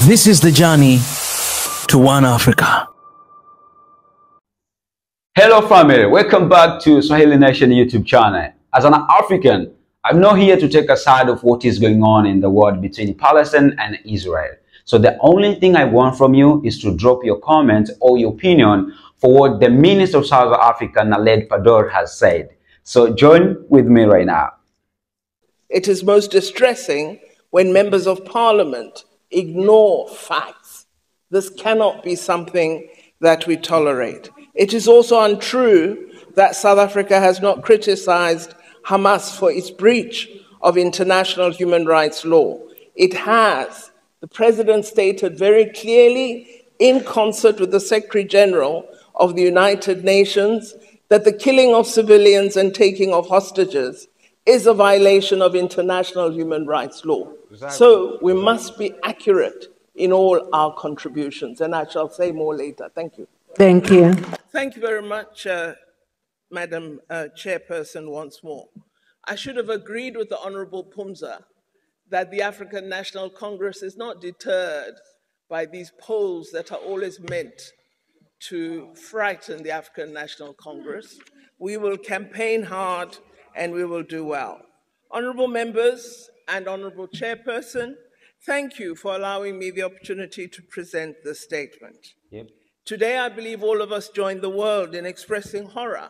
This is the journey to One Africa. Hello family, welcome back to Swahili Nation YouTube channel. As an African, I'm not here to take a side of what is going on in the world between Palestine and Israel. So the only thing I want from you is to drop your comment or your opinion for what the Minister of South Africa, Naledi Pandor, has said. So join with me right now. It is most distressing when members of parliament ignore facts. This cannot be something that we tolerate. It is also untrue that South Africa has not criticized Hamas for its breach of international human rights law. It has. The President stated very clearly, in concert with the Secretary General of the United Nations, that the killing of civilians and taking of hostages is a violation of international human rights law. So we must be accurate in all our contributions, and I shall say more later. Thank you. Thank you. Thank you very much, Madam Chairperson, once more. I should have agreed with the Honorable Pumza that the African National Congress is not deterred by these polls that are always meant to frighten the African National Congress. We will campaign hard and we will do well. Honorable members and Honorable Chairperson, thank you for allowing me the opportunity to present this statement. Yep. Today, I believe all of us join the world in expressing horror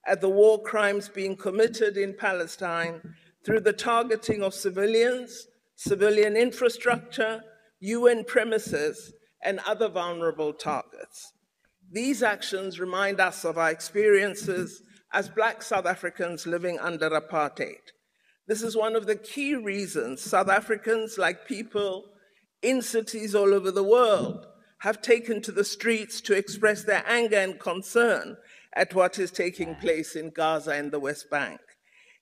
at the war crimes being committed in Palestine through the targeting of civilians, civilian infrastructure, UN premises, and other vulnerable targets. These actions remind us of our experiences as Black South Africans living under apartheid. This is one of the key reasons South Africans, like people in cities all over the world, have taken to the streets to express their anger and concern at what is taking place in Gaza and the West Bank.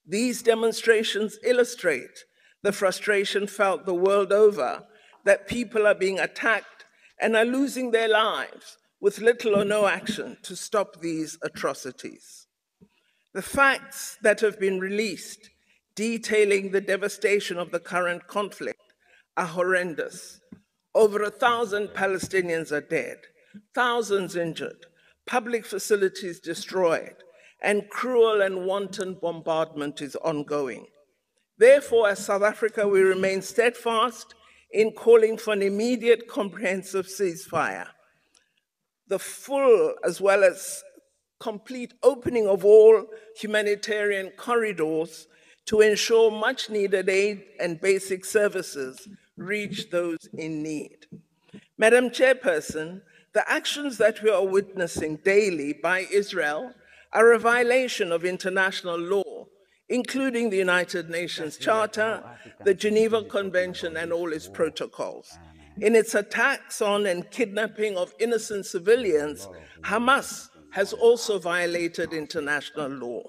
These demonstrations illustrate the frustration felt the world over that people are being attacked and are losing their lives with little or no action to stop these atrocities. The facts that have been released detailing the devastation of the current conflict are horrendous. Over 1,000 Palestinians are dead, thousands injured, public facilities destroyed, and cruel and wanton bombardment is ongoing. Therefore, as South Africa, we remain steadfast in calling for an immediate comprehensive ceasefire, the full as well as complete opening of all humanitarian corridors to ensure much needed aid and basic services reach those in need. Madam Chairperson, the actions that we are witnessing daily by Israel are a violation of international law, including the United Nations Charter, the Geneva Convention, and all its protocols. In its attacks on and kidnapping of innocent civilians, Hamas has also violated international law.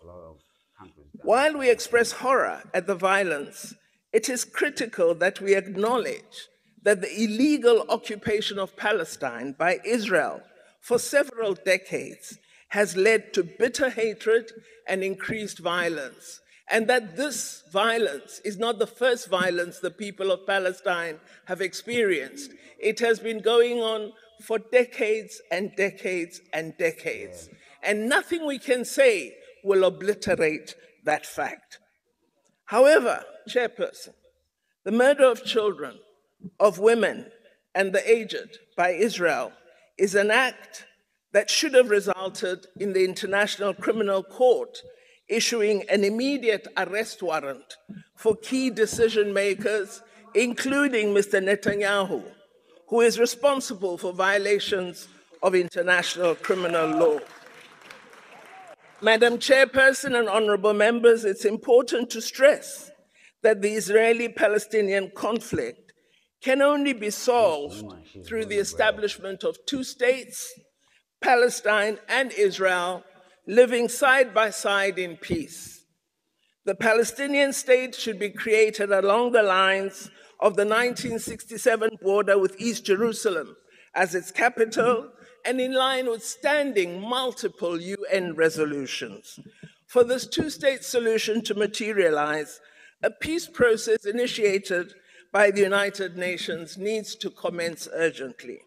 While we express horror at the violence, it is critical that we acknowledge that the illegal occupation of Palestine by Israel for several decades has led to bitter hatred and increased violence, and that this violence is not the first violence the people of Palestine have experienced. It has been going on for decades and decades and decades, and nothing we can say will obliterate that fact. However, Chairperson, the murder of children, of women, and the aged by Israel is an act that should have resulted in the International Criminal Court issuing an immediate arrest warrant for key decision makers, including Mr. Netanyahu, who is responsible for violations of international criminal law. Madam Chairperson and honorable members, it's important to stress that the Israeli-Palestinian conflict can only be solved through the establishment of two states, Palestine and Israel, living side by side in peace. The Palestinian state should be created along the lines of the 1967 border with East Jerusalem as its capital and in line with standing multiple UN resolutions. For this two-state solution to materialize, a peace process initiated by the United Nations needs to commence urgently.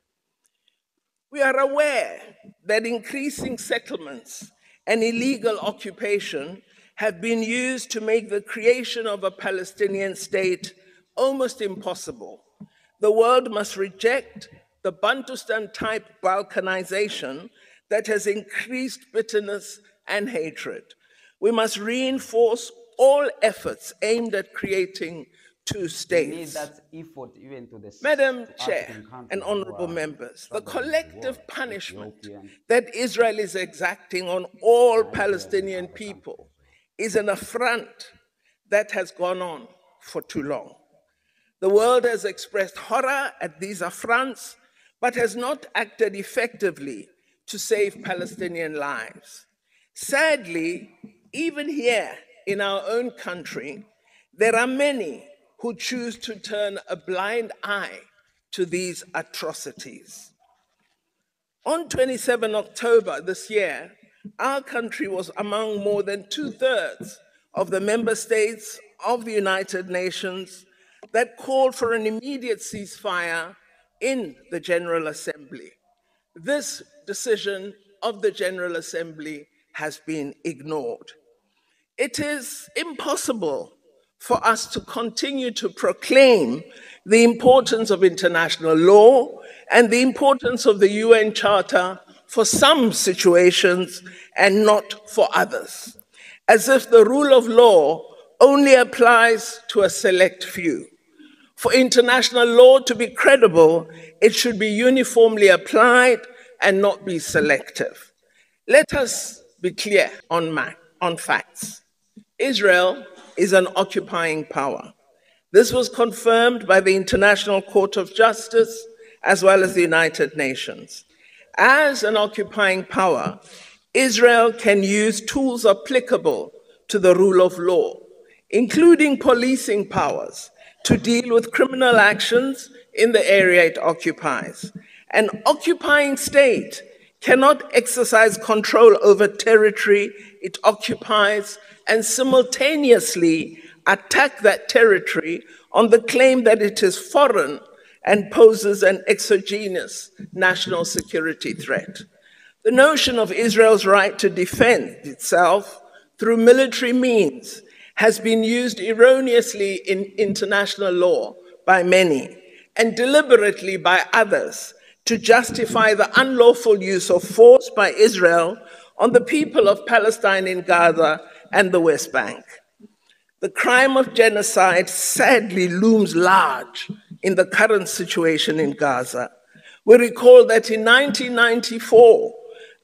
We are aware that increasing settlements and illegal occupation have been used to make the creation of a Palestinian state almost impossible. The world must reject the Bantustan-type balkanization that has increased bitterness and hatred. We must reinforce all efforts aimed at creating two states. Madam Chair and honorable members, the collective punishment that Israel is exacting on all Palestinian people is an affront that has gone on for too long. The world has expressed horror at these affronts, but has not acted effectively to save Palestinian lives. Sadly, even here in our own country, there are many who choose to turn a blind eye to these atrocities. On 27 October this year, our country was among more than 2/3 of the member states of the United Nations that called for an immediate ceasefire in the General Assembly. This decision of the General Assembly has been ignored. It is impossible for us to continue to proclaim the importance of international law and the importance of the UN Charter for some situations and not for others, as if the rule of law only applies to a select few. For international law to be credible, it should be uniformly applied and not be selective. Let us be clear on facts. Israel is an occupying power. This was confirmed by the International Court of Justice as well as the United Nations. As an occupying power, Israel can use tools applicable to the rule of law, including policing powers, to deal with criminal actions in the area it occupies. An occupying state cannot exercise control over territory it occupies and simultaneously attack that territory on the claim that it is foreign and poses an exogenous national security threat. The notion of Israel's right to defend itself through military means has been used erroneously in international law by many and deliberately by others to justify the unlawful use of force by Israel on the people of Palestine in Gaza and the West Bank. The crime of genocide sadly looms large in the current situation in Gaza. We recall that in 1994,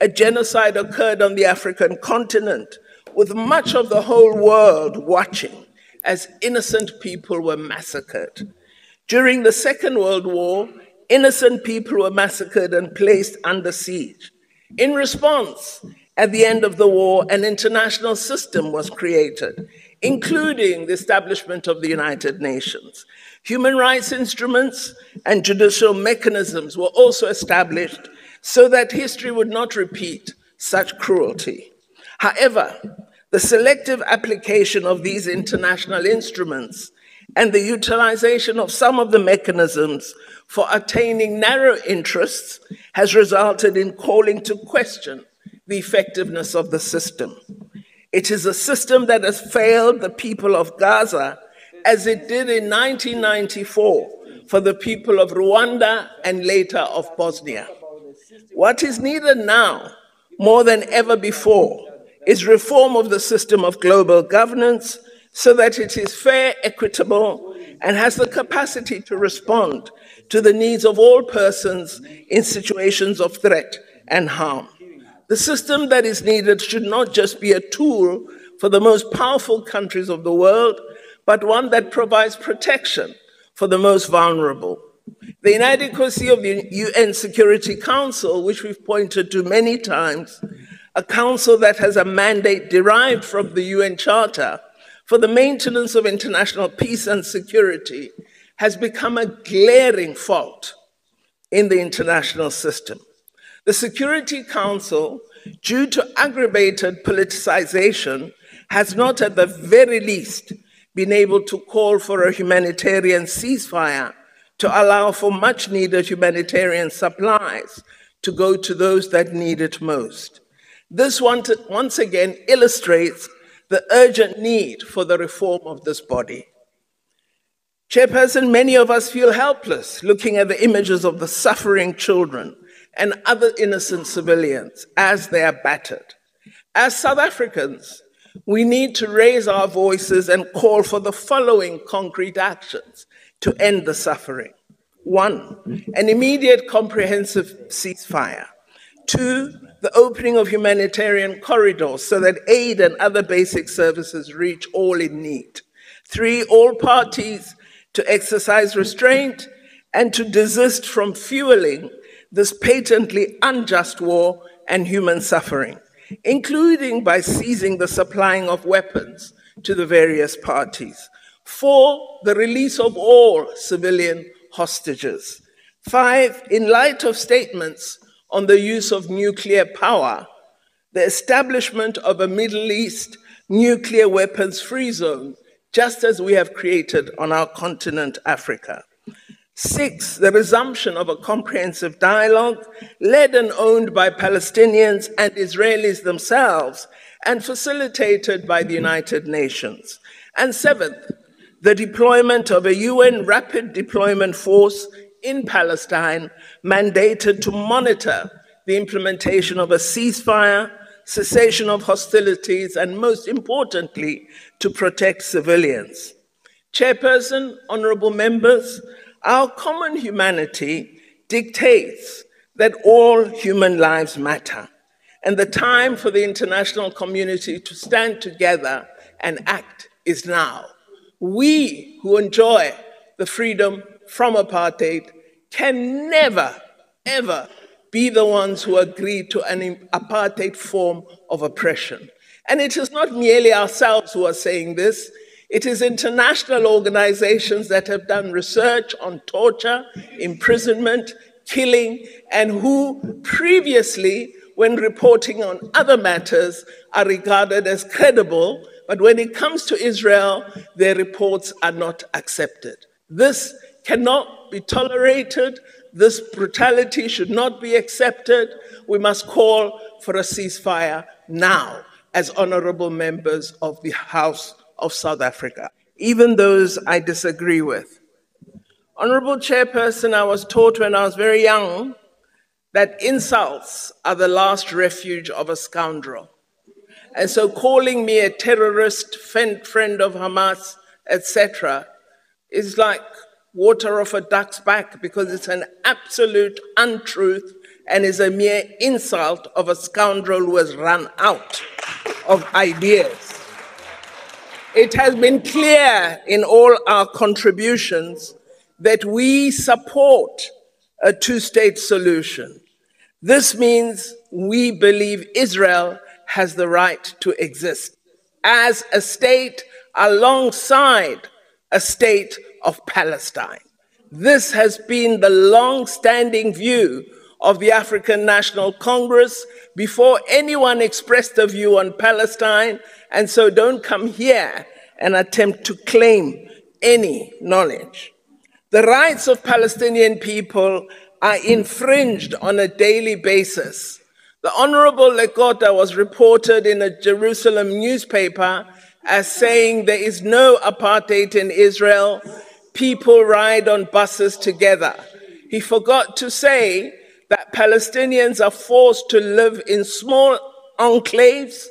a genocide occurred on the African continent, with much of the whole world watching as innocent people were massacred. During the Second World War, innocent people were massacred and placed under siege. In response, at the end of the war, an international system was created, including the establishment of the United Nations. Human rights instruments and judicial mechanisms were also established so that history would not repeat such cruelty. However, the selective application of these international instruments and the utilization of some of the mechanisms for attaining narrow interests has resulted in calling to question the effectiveness of the system. It is a system that has failed the people of Gaza as it did in 1994 for the people of Rwanda and later of Bosnia. What is needed now, more than ever before, is reform of the system of global governance so that it is fair, equitable, and has the capacity to respond to the needs of all persons in situations of threat and harm. The system that is needed should not just be a tool for the most powerful countries of the world, but one that provides protection for the most vulnerable. The inadequacy of the UN Security Council, which we've pointed to many times, a council that has a mandate derived from the UN Charter for the maintenance of international peace and security, has become a glaring fault in the international system. The Security Council, due to aggravated politicization, has not at the very least been able to call for a humanitarian ceasefire to allow for much needed humanitarian supplies to go to those that need it most. This once again illustrates the urgent need for the reform of this body. Chairperson, many of us feel helpless looking at the images of the suffering children and other innocent civilians as they are battered. As South Africans, we need to raise our voices and call for the following concrete actions to end the suffering. 1, an immediate comprehensive ceasefire. 2, the opening of humanitarian corridors so that aid and other basic services reach all in need. 3, all parties to exercise restraint and to desist from fueling this patently unjust war and human suffering, including by ceasing the supplying of weapons to the various parties. 4, the release of all civilian hostages. 5, in light of statements on the use of nuclear power, the establishment of a Middle East nuclear weapons-free zone, just as we have created on our continent, Africa. 6, the resumption of a comprehensive dialogue led and owned by Palestinians and Israelis themselves and facilitated by the United Nations. And 7th, the deployment of a UN rapid deployment force in Palestine mandated to monitor the implementation of a ceasefire, cessation of hostilities, and most importantly, to protect civilians. Chairperson, honorable members, our common humanity dictates that all human lives matter, and the time for the international community to stand together and act is now. We who enjoy the freedom from apartheid can never, ever be the ones who agree to an apartheid form of oppression. And it is not merely ourselves who are saying this. It is international organizations that have done research on torture, imprisonment, killing, and who previously, when reporting on other matters, are regarded as credible, but when it comes to Israel, their reports are not accepted. This cannot be tolerated. This brutality should not be accepted. We must call for a ceasefire now as honorable members of the House of South Africa, even those I disagree with. Honorable Chairperson, I was taught when I was very young that insults are the last refuge of a scoundrel. And so calling me a terrorist, friend of Hamas, etc., is like water off a duck's back because it's an absolute untruth and is a mere insult of a scoundrel who has run out of ideas. It has been clear in all our contributions that we support a two-state solution. This means we believe Israel has the right to exist as a state alongside a state of Palestine. This has been the long-standing view of the African National Congress before anyone expressed a view on Palestine, and so don't come here and attempt to claim any knowledge. The rights of Palestinian people are infringed on a daily basis. The Honorable Lekota was reported in a Jerusalem newspaper as saying there is no apartheid in Israel. People ride on buses together. He forgot to say that Palestinians are forced to live in small enclaves.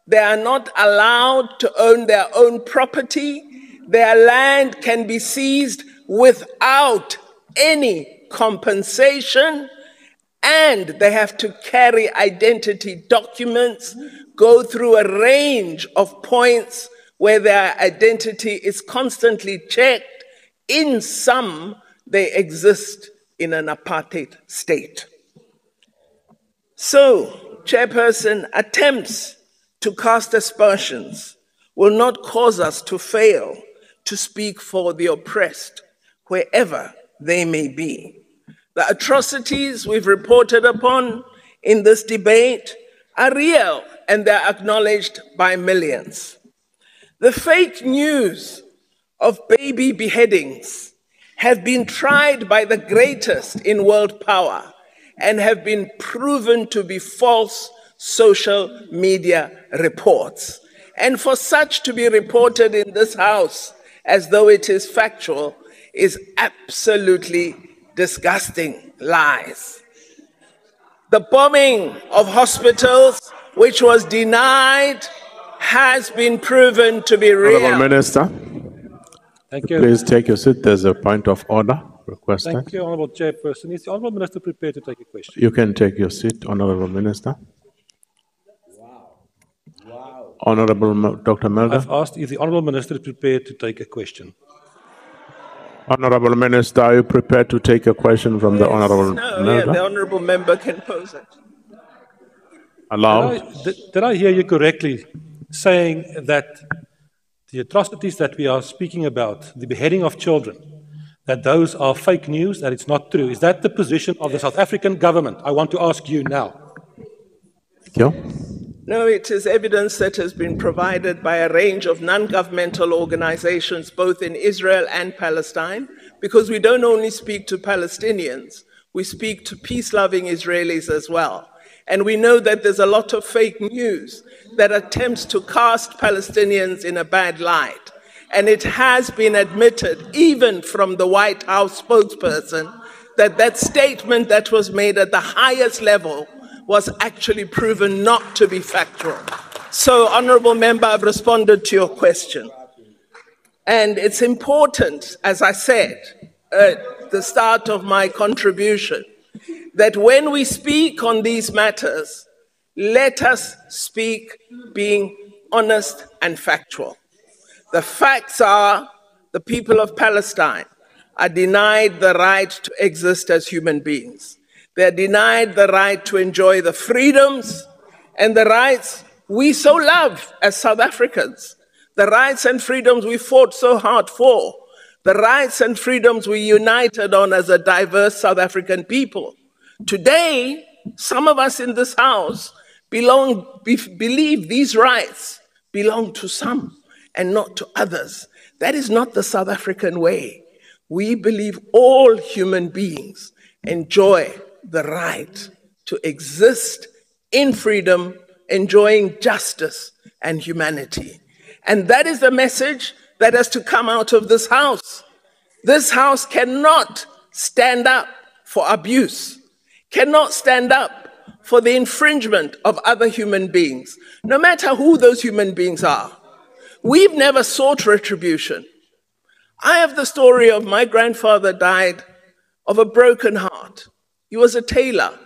They are not allowed to own their own property. Their land can be seized without any compensation, and they have to carry identity documents, go through a range of points where their identity is constantly checked. In sum, they exist in an apartheid state. So, Chairperson, attempts to cast aspersions will not cause us to fail to speak for the oppressed, wherever they may be. The atrocities we've reported upon in this debate are real and they're acknowledged by millions. The fake news of baby beheadings have been tried by the greatest in world power and have been proven to be false social media reports. And for such to be reported in this House as though it is factual is absolutely disgusting lies. The bombing of hospitals, which was denied, has been proven to be real. Honourable Minister, thank you. Please take your seat. There's a point of order requested. Thank you, Honourable Chairperson. Is the Honourable Minister prepared to take a question? You can take your seat, Honourable Minister. Honourable Dr. Melder. I've asked if the Honourable Minister is prepared to take a question. Honourable Minister, are you prepared to take a question from the Honourable Melder? Yeah, the Honourable Member can pose it. Allow. Did I hear you correctly saying that the atrocities that we are speaking about, the beheading of children, that those are fake news, that it's not true? Is that the position of the South African government? I want to ask you now. Thank you. No, it is evidence that has been provided by a range of non-governmental organizations, both in Israel and Palestine, because we don't only speak to Palestinians, we speak to peace-loving Israelis as well. And we know that there's a lot of fake news that attempts to cast Palestinians in a bad light. And it has been admitted, even from the White House spokesperson, that that statement that was made at the highest level was actually proven not to be factual. So, Honourable Member, I've responded to your question. And it's important, as I said at the start of my contribution, that when we speak on these matters, let us speak being honest and factual. The facts are the people of Palestine are denied the right to exist as human beings. They're denied the right to enjoy the freedoms and the rights we so love as South Africans, the rights and freedoms we fought so hard for, the rights and freedoms we united on as a diverse South African people. Today, some of us in this House believe these rights belong to some and not to others. That is not the South African way. We believe all human beings enjoy the right to exist in freedom, enjoying justice and humanity. And that is the message that has to come out of this House. This House cannot stand up for abuse, cannot stand up for the infringement of other human beings, no matter who those human beings are. We've never sought retribution. I have the story of my grandfather died of a broken heart. He was a tailor,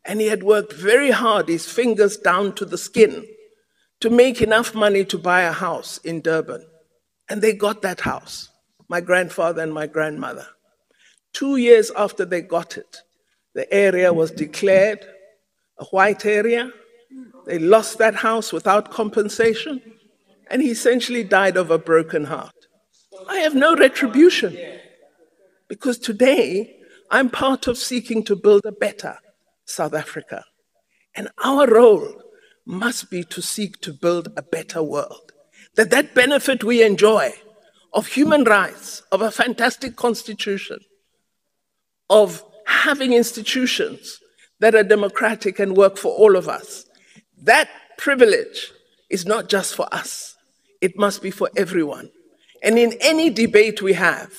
and he had worked very hard, his fingers down to the skin, to make enough money to buy a house in Durban. And they got that house, my grandfather and my grandmother. 2 years after they got it, the area was declared a white area. They lost that house without compensation, and he essentially died of a broken heart. I have no retribution, because today I'm part of seeking to build a better South Africa. And our role must be to seek to build a better world. That benefit we enjoy of human rights, of a fantastic constitution, of having institutions that are democratic and work for all of us, that privilege is not just for us. It must be for everyone. And in any debate we have,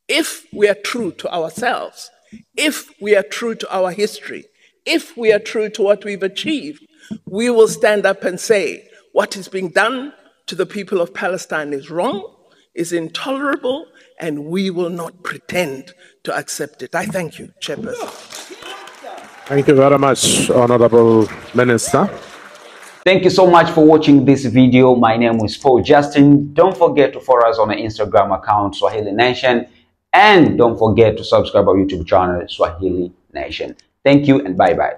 if we are true to ourselves, if we are true to our history, if we are true to what we've achieved, we will stand up and say, what is being done to the people of Palestine is wrong, is intolerable, and we will not pretend to accept it. I thank you, Chairperson. Thank you very much, Honourable Minister. Thank you so much for watching this video. My name is Paul Justin. Don't forget to follow us on our Instagram account, Swahili Nation. And don't forget to subscribe our YouTube channel, Swahili Nation. Thank you and bye-bye.